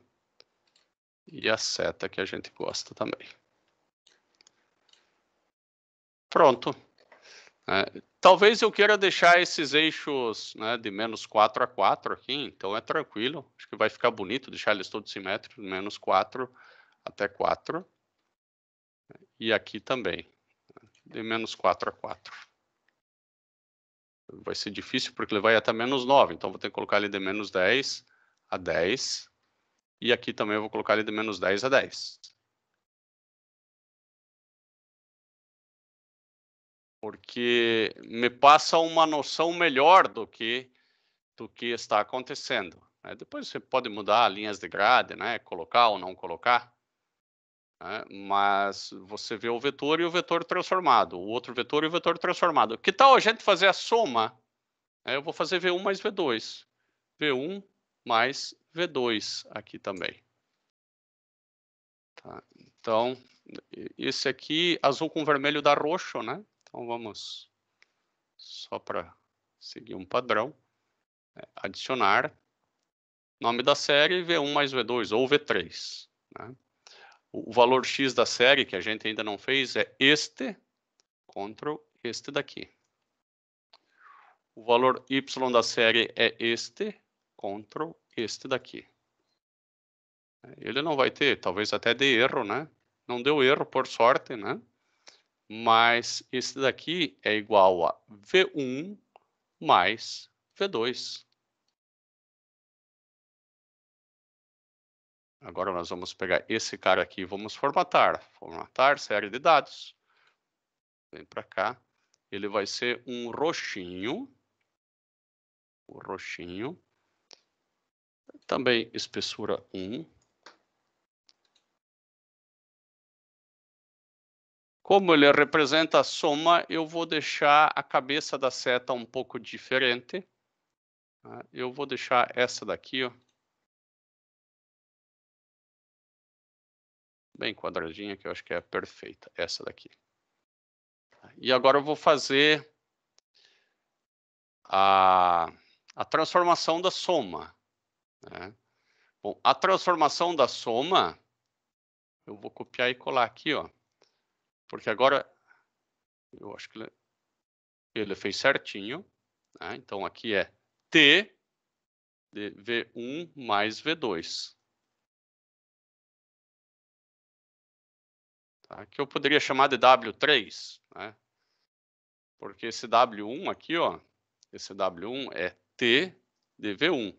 E a seta que a gente gosta também. Pronto. Talvez eu queira deixar esses eixos, né, de -4 a 4 aqui, então é tranquilo. Acho que vai ficar bonito deixar eles todos simétricos, -4 até 4. E aqui também, de -4 a 4. Vai ser difícil porque ele vai até -9, então vou ter que colocar ele de -10 a 10. E aqui também eu vou colocar ele de -10 a 10. Porque me passa uma noção melhor do que está acontecendo. Depois você pode mudar linhas de grade, né? Colocar ou não colocar. Mas você vê o vetor e o vetor transformado, o outro vetor e o vetor transformado. Que tal a gente fazer a soma? Eu vou fazer V1 mais V2. V1 mais V2 aqui também. Tá? Então, esse aqui, azul com vermelho dá roxo, né? Então vamos, só para seguir um padrão, adicionar nome da série V1 mais V2 ou V3. Né? O valor X da série, que a gente ainda não fez, é este, Ctrl este daqui. O valor Y da série é este, Ctrl este daqui. Ele não vai ter, talvez até dê erro, né? Não deu erro, por sorte, né? Mas este daqui é igual a V1 mais V2. Agora nós vamos pegar esse cara aqui e vamos formatar. Formatar, série de dados. Vem para cá. Ele vai ser um roxinho. O roxinho. Também espessura 1. Como ele representa a soma, eu vou deixar a cabeça da seta um pouco diferente. Eu vou deixar essa daqui, ó, bem quadradinha, que eu acho que é perfeita, essa daqui. E agora eu vou fazer a transformação da soma. Né? Bom, a transformação da soma, eu vou copiar e colar aqui, ó, porque agora eu acho que ele fez certinho. Né? Então aqui é T de V1 mais V2. Tá? Que eu poderia chamar de W3, né? Porque esse W1 aqui, ó, esse W1 é T de V1.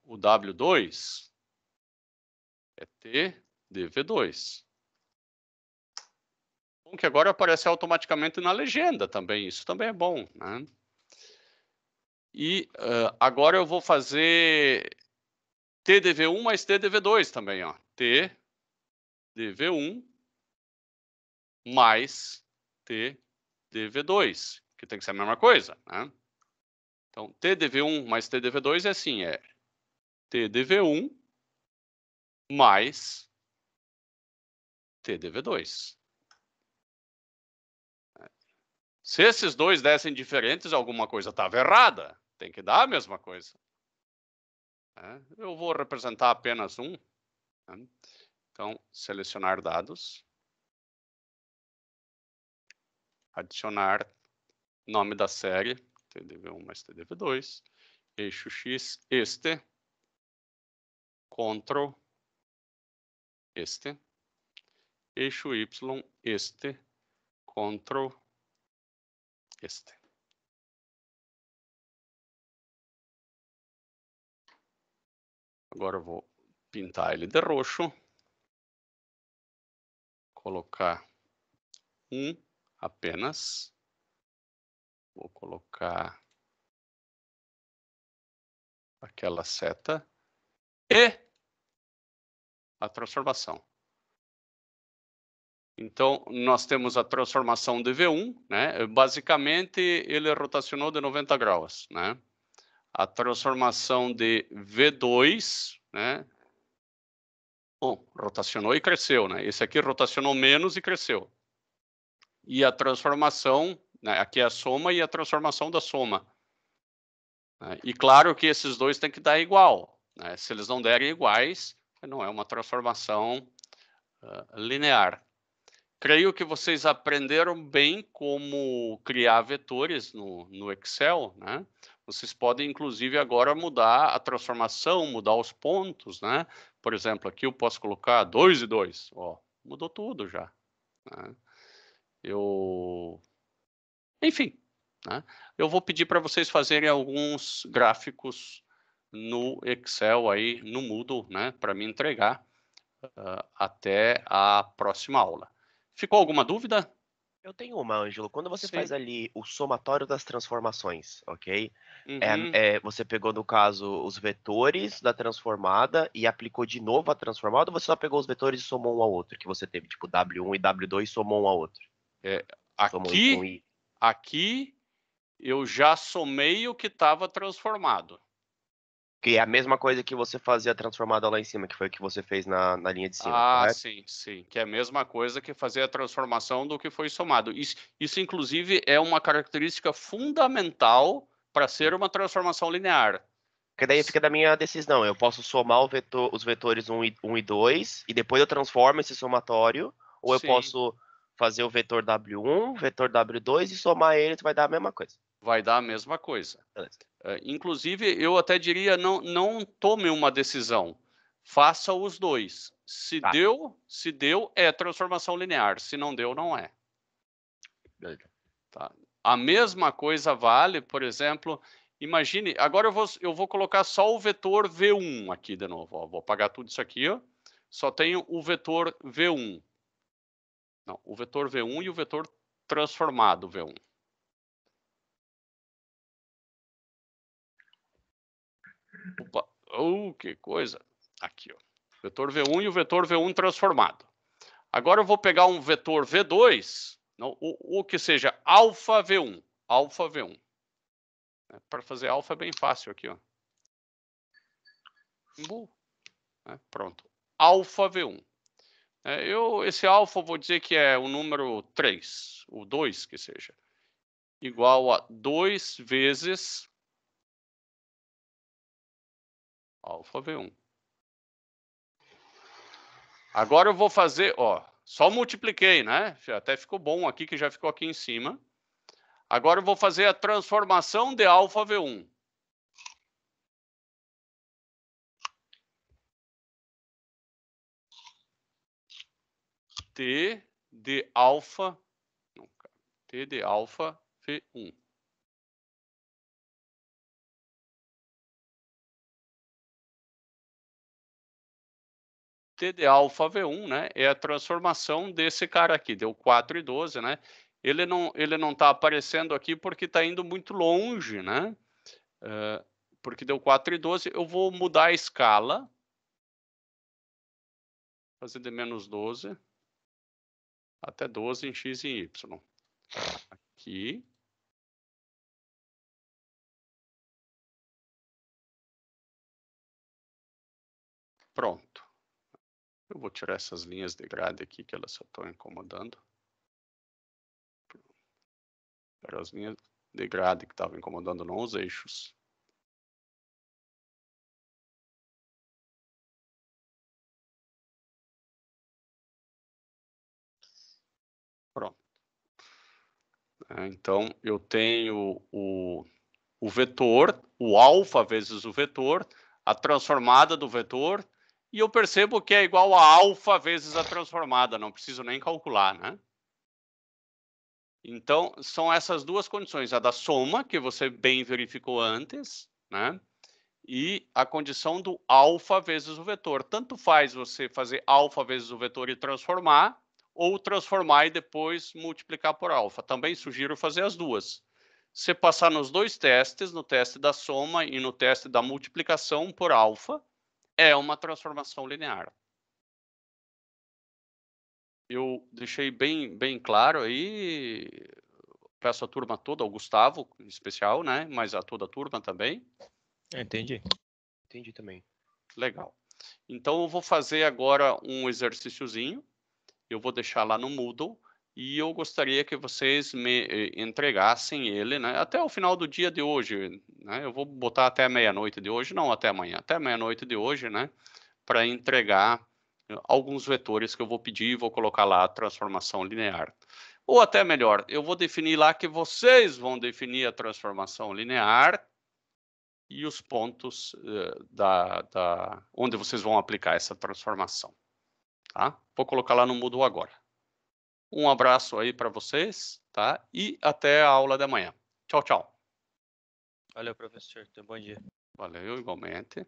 O W2 é T de V2. Bom, que agora aparece automaticamente na legenda também, isso também é bom, né? E agora eu vou fazer T de V1 mais T de V2 também, ó. T de V1 mais T de V2, que tem que ser a mesma coisa, né? Então, T de V1 mais T de V2 é assim, é T de V1 mais T de V2. Se esses dois dessem diferentes, alguma coisa estava errada. Tem que dar a mesma coisa. Eu vou representar apenas um. Então, selecionar dados. Adicionar nome da série, TDV1 mais TDV2. Eixo X, este. Ctrl, este. Eixo Y, este. Ctrl, este. Agora eu vou pintar ele de roxo. Colocar um apenas. Vou colocar aquela seta. E a transformação. Então, nós temos a transformação de V1, né? Basicamente, ele rotacionou de 90 graus, né? A transformação de V2, né? Bom, rotacionou e cresceu, né? Esse aqui rotacionou menos e cresceu. E a transformação, né? Aqui é a soma e a transformação da soma. Né? E claro que esses dois têm que dar igual, né? Se eles não derem iguais, não é uma transformação linear. Creio que vocês aprenderam bem como criar vetores no Excel, né? Vocês podem, inclusive, agora mudar a transformação, mudar os pontos, né? Por exemplo, aqui eu posso colocar 2 e 2. Ó, mudou tudo já. Né? Enfim, né? Eu vou pedir para vocês fazerem alguns gráficos no Excel aí, no Moodle, né? Para me entregar até a próxima aula. Ficou alguma dúvida? Eu tenho uma, Ângelo. Quando você Sim. faz ali o somatório das transformações, ok? Uhum. Você pegou, no caso, os vetores da transformada e aplicou de novo a transformada, ou você só pegou os vetores e somou um ao outro, que você teve, tipo, W1 e W2 somou um ao outro? Somou I com I. Aqui eu já somei o que estava transformado. Que é a mesma coisa que você fazia transformada lá em cima, que foi o que você fez na linha de cima, correto? Sim, sim. Que é a mesma coisa que fazer a transformação do que foi somado. Isso inclusive, é uma característica fundamental para ser uma transformação linear. Porque daí fica da minha decisão. Eu posso somar os vetores 1 e 2, e depois eu transformo esse somatório, ou eu Sim. posso fazer o vetor W1, vetor W2 e somar eles, vai dar a mesma coisa. Vai dar a mesma coisa. Beleza. Inclusive, eu até diria, não tome uma decisão. Faça os dois. Se deu, é transformação linear. Se não deu, não é. Beleza. Tá? A mesma coisa vale, por exemplo, imagine, agora eu vou colocar só o vetor V1 aqui de novo. Ó, vou apagar tudo isso aqui. Ó. Só tenho o vetor V1. Não, o vetor V1 e o vetor transformado V1. Opa, que coisa. Aqui, ó. Vetor V1 e o vetor V1 transformado. Agora eu vou pegar um vetor V2, não, o que seja alfa V1. Alfa V1. Para fazer alfa é bem fácil aqui, ó. Pronto. Alfa V1. Esse alfa eu vou dizer que é o número 3, o 2 que seja, igual a 2 vezes alfa V1. Agora eu vou fazer, ó, só multipliquei, né? Até ficou bom aqui, que já ficou aqui em cima. Agora eu vou fazer a transformação de alfa V1. T de alfa V1. T de alfa V1, né, é a transformação desse cara aqui, deu 4 e 12, né? Ele não está aparecendo aqui porque está indo muito longe, né? Porque deu 4 e 12, eu vou mudar a escala. Fazer de menos 12 até 12 em x e em y. Aqui. Pronto. Eu vou tirar essas linhas de grade aqui, que elas só estão incomodando. Eram as linhas de grade que estavam incomodando, não os eixos. Pronto. Então, eu tenho o vetor, o alfa vezes o vetor, a transformada do vetor, e eu percebo que é igual a alfa vezes a transformada, não preciso nem calcular, né? Então, são essas duas condições, a da soma, que você bem verificou antes, né? E a condição do alfa vezes o vetor. Tanto faz você fazer alfa vezes o vetor e transformar, ou transformar e depois multiplicar por alfa. Também sugiro fazer as duas. Se passar nos dois testes, no teste da soma e no teste da multiplicação por alfa, é uma transformação linear. eu deixei bem claro aí, peço a turma toda, ao Gustavo em especial, né? Mas a toda a turma também. Entendi. Entendi também. Legal. Então, eu vou fazer agora um exercíciozinho. Eu vou deixar lá no Moodle e eu gostaria que vocês me entregassem ele, né? Até o final do dia de hoje, né? Eu vou botar até meia-noite de hoje, não até amanhã, até meia-noite de hoje, né? Para entregar alguns vetores que eu vou pedir e vou colocar lá a transformação linear. Ou até melhor, eu vou definir lá que vocês vão definir a transformação linear e os pontos onde vocês vão aplicar essa transformação. Tá? Vou colocar lá no Moodle agora. Um abraço aí para vocês, tá? E até a aula de amanhã. Tchau, tchau. Valeu, professor. Bom dia. Valeu, igualmente.